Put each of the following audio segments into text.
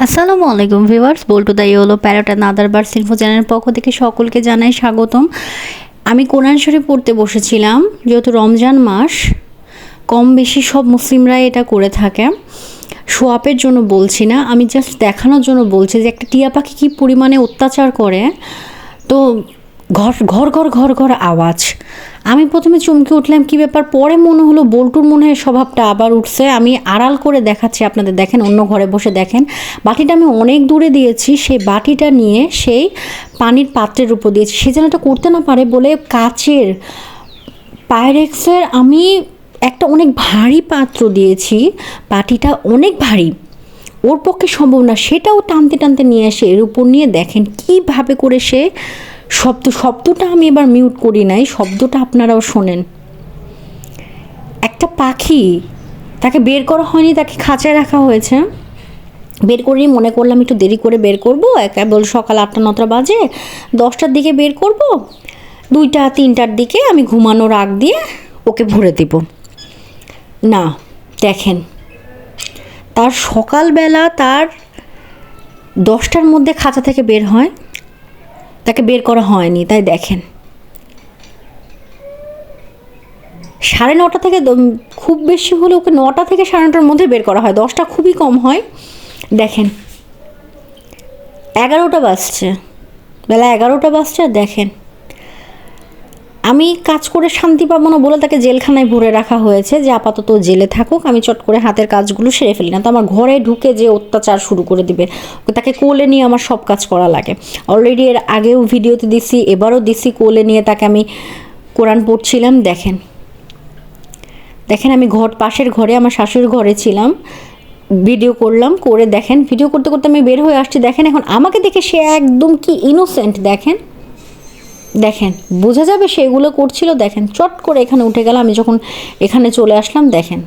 আসসালামু আলাইকুম viewers, Boltu the yellow parrot and other birds info চ্যানেলের পক্ষ থেকে সকলকে জানাই স্বাগতম। আমি কোরআন শরীফ পড়তে বসেছিলাম। যেহেতু রমজান মাস, কম বেশি সব মুসলিমরাই এটা করে থাকে। শোয়াপের জন্য বলছি না, আমি জাস্ট দেখানোর জন্য বলছি যে একটা টিয়া পাখি কী পরিমাণে অত্যাচার করে। তো ঘর ঘর ঘর ঘর ঘর আওয়াজ। আমি প্রথমে চমকে উঠলাম, কী ব্যাপার। পরে মনে হলো বল্টুর মনে হয় স্বভাবটা আবার উঠছে। আমি আড়াল করে দেখাচ্ছি আপনাদের, দেখেন, অন্য ঘরে বসে দেখেন। বাটিটা আমি অনেক দূরে দিয়েছি, সেই বাটিটা নিয়ে সেই পানির পাত্রের উপর দিয়েছি। সে যেন এটা করতে না পারে বলে কাচের পাইরেক্সের আমি একটা অনেক ভারী পাত্র দিয়েছি। বাটিটা অনেক ভারী, ওর পক্ষে সম্ভব না। সেটাও টানতে টানতে নিয়ে এসে এর উপর নিয়ে দেখেন কীভাবে করে সে শব্দটা আমি এবার মিউট করি নাই, শব্দটা আপনারাও শোনেন। একটা পাখি, তাকে বের করা হয়নি, তাকে খাঁচায় রাখা হয়েছে। বের করেই মনে করলাম একটু দেরি করে বের করবো, কেবল সকাল 8-9টা বাজে, 10টার দিকে বের করব, 2-3টার দিকে আমি ঘুমানোর আগ দিয়ে ওকে ভরে দেব। না, দেখেন, তার সকালবেলা তার 10টার মধ্যে খাঁচা থেকে বের হয়, তাকে বের করা হয়নি। তাই দেখেন, 9:30 থেকে, খুব বেশি হলে ওকে 9টা থেকে 9:30টার মধ্যে বের করা হয়, 10টা খুবই কম হয়। দেখেন 11টা বাজছে, বেলা 11টা বাজছে। আর দেখেন, আমি কাজ করে শান্তি পাবো না বলে তাকে জেলখানায় ভরে রাখা হয়েছে, যে আপাতত জেলে থাকুক, আমি চট করে হাতের কাজগুলো সেরে ফেলি। না তো আমার ঘরে ঢুকে যে অত্যাচার শুরু করে দিবে। তাকে কোলে নিয়ে আমার সব কাজ করা লাগে। অলরেডি এর আগেও ভিডিওতে দিছি, এবারও দিছি। কোলে নিয়ে তাকে আমি কোরআন পড়ছিলাম। দেখেন দেখেন, আমি পাশের ঘরে, আমার শাশুড়ির ঘরে ছিলাম, ভিডিও করলাম। করে দেখেন, ভিডিও করতে করতে আমি বের হয়ে আসছি। দেখেন এখন আমাকে দেখে সে একদম কি ইনোসেন্ট। দেখেন দেখেন, বোঝা যাবে সে এগুলো করছিল। দেখেন, চট করে এখানে উঠে গেল, আমি যখন এখানে চলে আসলাম। দেখেন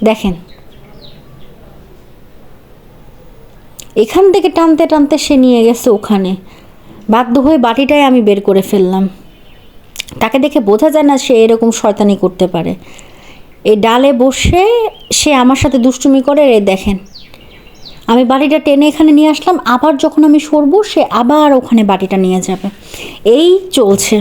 দেখেন, এখান থেকে টানতে টানতে সে নিয়ে গেছে ওখানে। বাধ্য হয়ে বাটিটাই আমি বের করে ফেললাম। তাকে দেখে বোঝা যায় না সে এরকম শয়তানি করতে পারে। এই ডালে বসে সে আমার সাথে দুষ্টুমি করে। দেখেন, আমি বাটিটা টেনে এখানে নিয়ে আসলাম, আবার যখন আমি সরবো সে আবার ওখানে বাটিটা নিয়ে যাবে। এই চলছে।